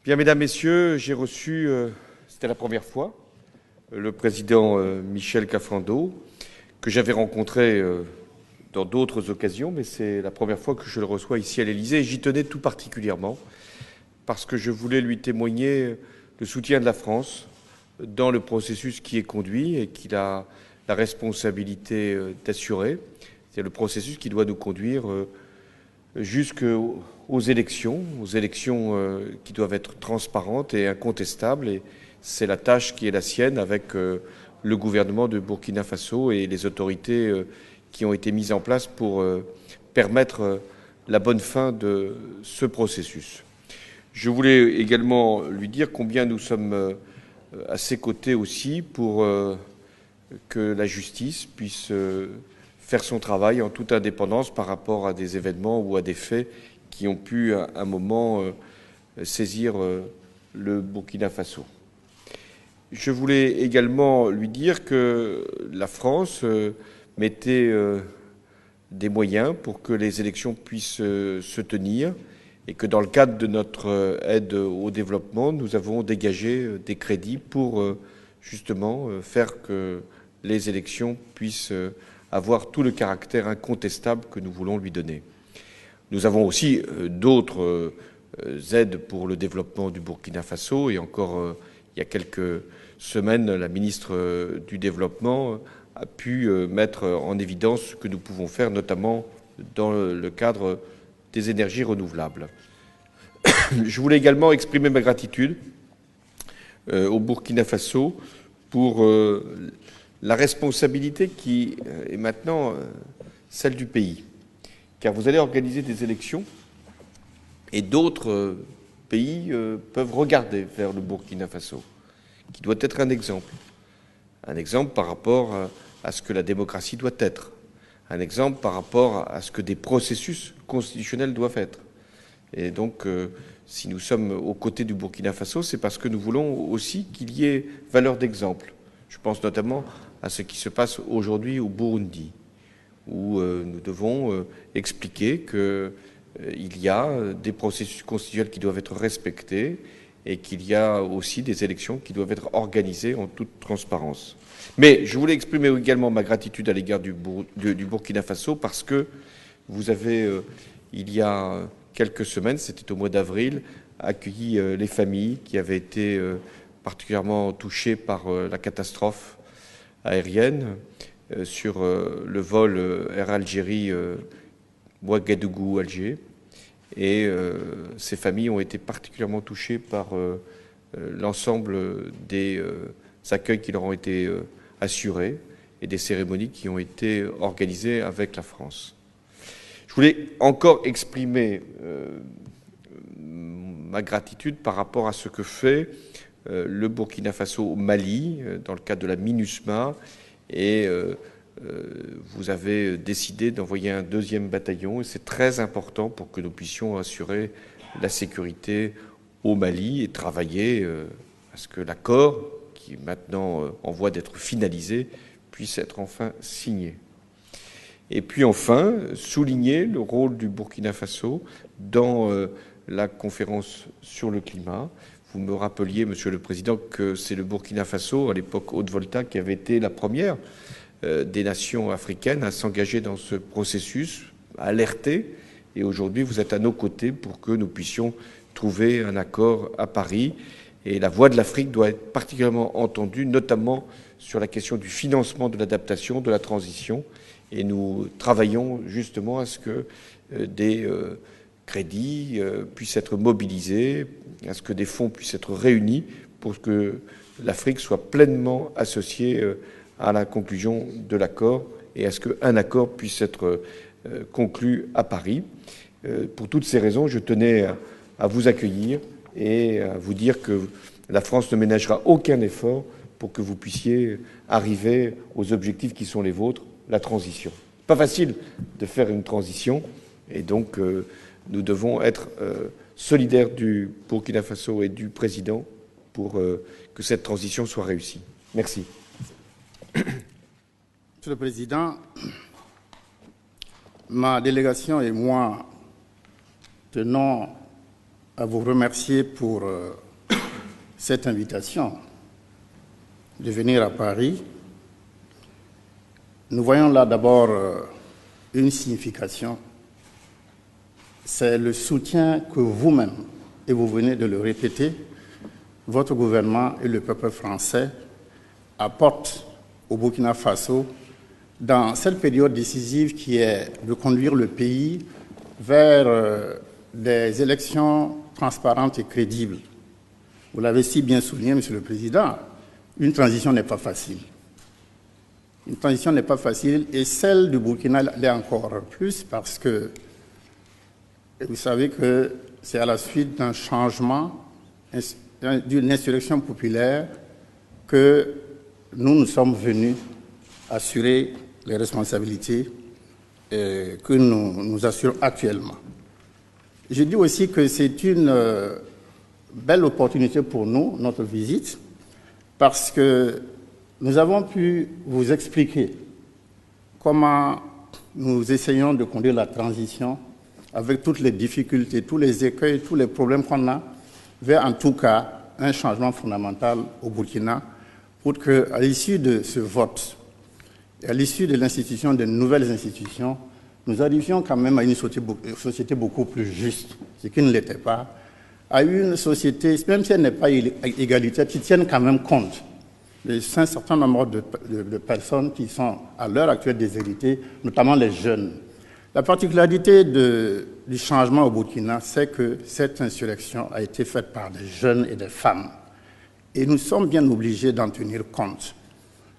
Bien, mesdames, messieurs, j'ai reçu, c'était la première fois, le président Michel Kafando, que j'avais rencontré dans d'autres occasions, mais c'est la première fois que je le reçois ici à l'Élysée, et j'y tenais tout particulièrement, parce que je voulais lui témoigner le soutien de la France dans le processus qui est conduit et qu'il a la responsabilité d'assurer. C'est le processus qui doit nous conduire jusqu'aux élections qui doivent être transparentes et incontestables. Et c'est la tâche qui est la sienne avec le gouvernement de Burkina Faso et les autorités qui ont été mises en place pour permettre la bonne fin de ce processus. Je voulais également lui dire combien nous sommes à ses côtés aussi pour que la justice puisse faire son travail en toute indépendance par rapport à des événements ou à des faits qui ont pu à un moment saisir le Burkina Faso. Je voulais également lui dire que la France mettait des moyens pour que les élections puissent se tenir et que dans le cadre de notre aide au développement, nous avons dégagé des crédits pour justement faire que les élections puissent avoir tout le caractère incontestable que nous voulons lui donner. Nous avons aussi d'autres aides pour le développement du Burkina Faso et encore il y a quelques semaines, la ministre du Développement a pu mettre en évidence ce que nous pouvons faire, notamment dans le cadre des énergies renouvelables. Je voulais également exprimer ma gratitude au Burkina Faso pour la responsabilité qui est maintenant celle du pays. Car vous allez organiser des élections et d'autres pays peuvent regarder vers le Burkina Faso, qui doit être un exemple par rapport à ce que la démocratie doit être, un exemple par rapport à ce que des processus constitutionnels doivent être. Et donc, si nous sommes aux côtés du Burkina Faso, c'est parce que nous voulons aussi qu'il y ait valeur d'exemple. Je pense notamment à ce qui se passe aujourd'hui au Burundi, où nous devons expliquer qu'il y a des processus constitutionnels qui doivent être respectés et qu'il y a aussi des élections qui doivent être organisées en toute transparence. Mais je voulais exprimer également ma gratitude à l'égard du Burkina Faso parce que vous avez, il y a quelques semaines, c'était au mois d'avril, accueilli les familles qui avaient été particulièrement touchées par la catastrophe aérienne sur le vol Air Algérie Ouagadougou-Alger. Et ces familles ont été particulièrement touchées par l'ensemble des accueils qui leur ont été assurés et des cérémonies qui ont été organisées avec la France. Je voulais encore exprimer ma gratitude par rapport à ce que fait le Burkina Faso au Mali, dans le cadre de la MINUSMA, et vous avez décidé d'envoyer un deuxième bataillon, et c'est très important pour que nous puissions assurer la sécurité au Mali et travailler à ce que l'accord, qui est maintenant en voie d'être finalisé, puisse être enfin signé. Et puis enfin, souligner le rôle du Burkina Faso dans la conférence sur le climat. Vous me rappeliez, Monsieur le Président, que c'est le Burkina Faso, à l'époque Haute-Volta, qui avait été la première des nations africaines à s'engager dans ce processus, à alerter. Et aujourd'hui, vous êtes à nos côtés pour que nous puissions trouver un accord à Paris. Et la voix de l'Afrique doit être particulièrement entendue, notamment sur la question du financement de l'adaptation, de la transition. Et nous travaillons justement à ce que des crédits puissent être mobilisés, à ce que des fonds puissent être réunis pour que l'Afrique soit pleinement associée à la conclusion de l'accord et à ce qu'un accord puisse être conclu à Paris. Pour toutes ces raisons, je tenais à vous accueillir et à vous dire que la France ne ménagera aucun effort pour que vous puissiez arriver aux objectifs qui sont les vôtres, la transition. Pas facile de faire une transition et donc nous devons être solidaires du Burkina Faso et du président pour que cette transition soit réussie. Merci. Monsieur le Président, ma délégation et moi tenons à vous remercier pour cette invitation de venir à Paris. Nous voyons là d'abord une signification. C'est le soutien que vous-même, et vous venez de le répéter, votre gouvernement et le peuple français apportent au Burkina Faso dans cette période décisive qui est de conduire le pays vers des élections transparentes et crédibles. Vous l'avez si bien souligné, Monsieur le Président, une transition n'est pas facile. Une transition n'est pas facile et celle du Burkina l'est encore plus parce que vous savez que c'est à la suite d'un changement, d'une insurrection populaire que nous sommes venus assurer les responsabilités que nous assurons actuellement. Je dis aussi que c'est une belle opportunité pour nous, notre visite, parce que nous avons pu vous expliquer comment nous essayons de conduire la transition avec toutes les difficultés, tous les écueils, tous les problèmes qu'on a, vers en tout cas un changement fondamental au Burkina pour qu'à l'issue de ce vote, et à l'issue de l'institution de nouvelles institutions, nous arrivions quand même à une société beaucoup plus juste, ce qui ne l'était pas, à une société, même si elle n'est pas égalitaire, qui tienne quand même compte de un certain nombre de personnes qui sont à l'heure actuelle déshéritées, notamment les jeunes. La particularité du changement au Burkina, c'est que cette insurrection a été faite par des jeunes et des femmes. Et nous sommes bien obligés d'en tenir compte.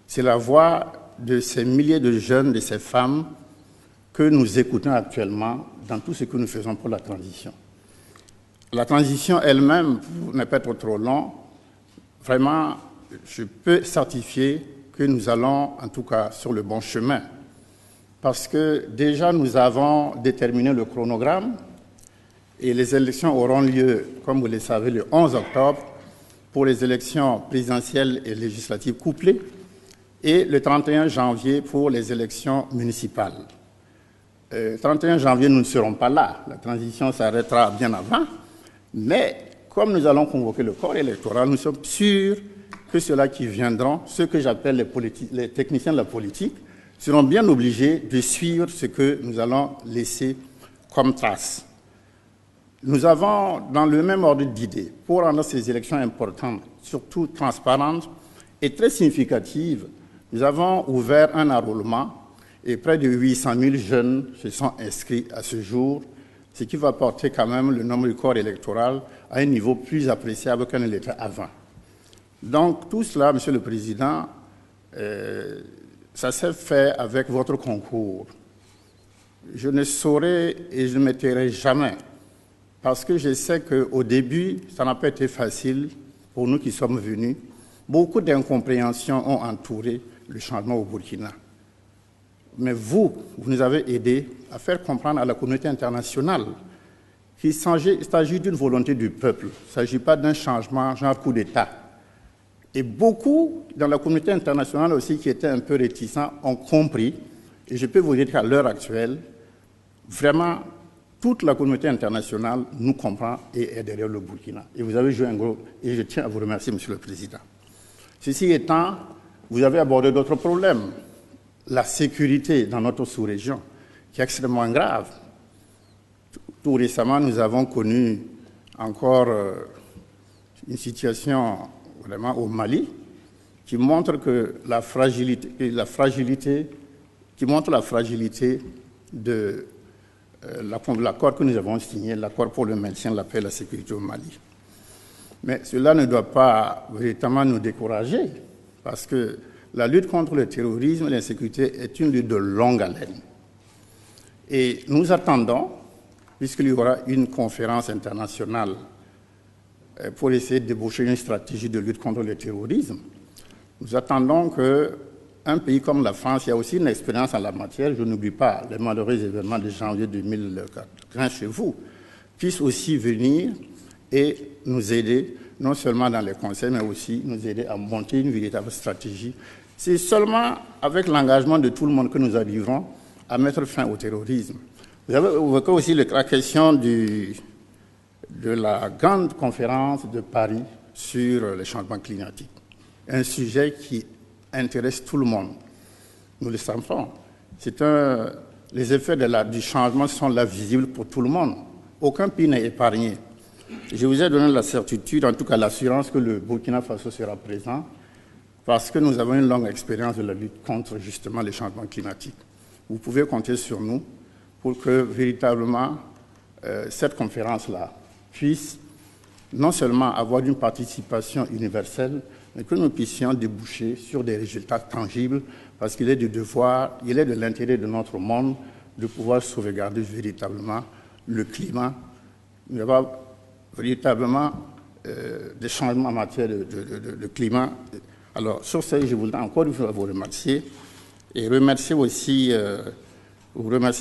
C'est la voix de ces milliers de jeunes, de ces femmes, que nous écoutons actuellement dans tout ce que nous faisons pour la transition. La transition elle-même, pour ne pas être trop long, vraiment, je peux certifier que nous allons, en tout cas, sur le bon chemin. Parce que déjà, nous avons déterminé le chronogramme et les élections auront lieu, comme vous le savez, le 11 octobre pour les élections présidentielles et législatives couplées et le 31 janvier pour les élections municipales. Le 31 janvier, nous ne serons pas là. La transition s'arrêtera bien avant. Mais comme nous allons convoquer le corps électoral, nous sommes sûrs que ceux-là qui viendront, ceux que j'appelle les techniciens de la politique, seront bien obligés de suivre ce que nous allons laisser comme trace. Nous avons, dans le même ordre d'idées, pour rendre ces élections importantes, surtout transparentes et très significatives, nous avons ouvert un enrôlement et près de 800 000 jeunes se sont inscrits à ce jour, ce qui va porter quand même le nombre du corps électoral à un niveau plus appréciable qu'un l'était avant. Donc tout cela, Monsieur le Président, ça s'est fait avec votre concours. Je ne saurais et je ne me tairai jamais, parce que je sais qu'au début, ça n'a pas été facile pour nous qui sommes venus. Beaucoup d'incompréhensions ont entouré le changement au Burkina. Mais vous nous avez aidés à faire comprendre à la communauté internationale qu'il s'agit d'une volonté du peuple. Il ne s'agit pas d'un changement genre coup d'État. Et beaucoup dans la communauté internationale aussi qui étaient un peu réticents ont compris. Et je peux vous dire qu'à l'heure actuelle, vraiment, toute la communauté internationale nous comprend et est derrière le Burkina. Et vous avez joué un gros... Et je tiens à vous remercier, Monsieur le Président. Ceci étant, vous avez abordé d'autres problèmes. La sécurité dans notre sous-région, qui est extrêmement grave. Tout récemment, nous avons connu encore une situation vraiment au Mali qui montre que la fragilité de l'accord que nous avons signé, l'accord pour le maintien de la paix et la sécurité au Mali. Mais cela ne doit pas véritablement nous décourager, parce que la lutte contre le terrorisme et l'insécurité est une lutte de longue haleine. Et nous attendons, puisqu'il y aura une conférence internationale pour essayer de déboucher une stratégie de lutte contre le terrorisme, nous attendons qu'un pays comme la France, qui a aussi une expérience en la matière, je n'oublie pas les malheureux événements de janvier 2015 chez vous, puisse aussi venir et nous aider, non seulement dans les conseils, mais aussi nous aider à monter une véritable stratégie. C'est seulement avec l'engagement de tout le monde que nous arriverons à mettre fin au terrorisme. Vous avez évoqué aussi la question de la grande conférence de Paris sur les changements climatiques. Un sujet qui intéresse tout le monde. Nous le savons. Les effets du changement sont là visibles pour tout le monde. Aucun pays n'est épargné. Je vous ai donné la certitude, en tout cas l'assurance, que le Burkina Faso sera présent parce que nous avons une longue expérience de la lutte contre justement les changements climatiques. Vous pouvez compter sur nous pour que véritablement cette conférence-là puisse non seulement avoir une participation universelle, mais que nous puissions déboucher sur des résultats tangibles, parce qu'il est du devoir, il est de l'intérêt de notre monde de pouvoir sauvegarder véritablement le climat. Il y aura véritablement des changements en matière de climat. Alors, sur ce, je voudrais encore une fois vous remercier et vous remercier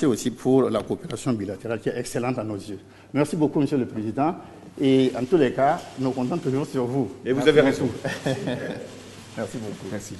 aussi pour la coopération bilatérale qui est excellente à nos yeux. Merci beaucoup, Monsieur le Président. Et en tous les cas, nous comptons toujours sur vous. Et vous avez raison. Merci beaucoup. Merci.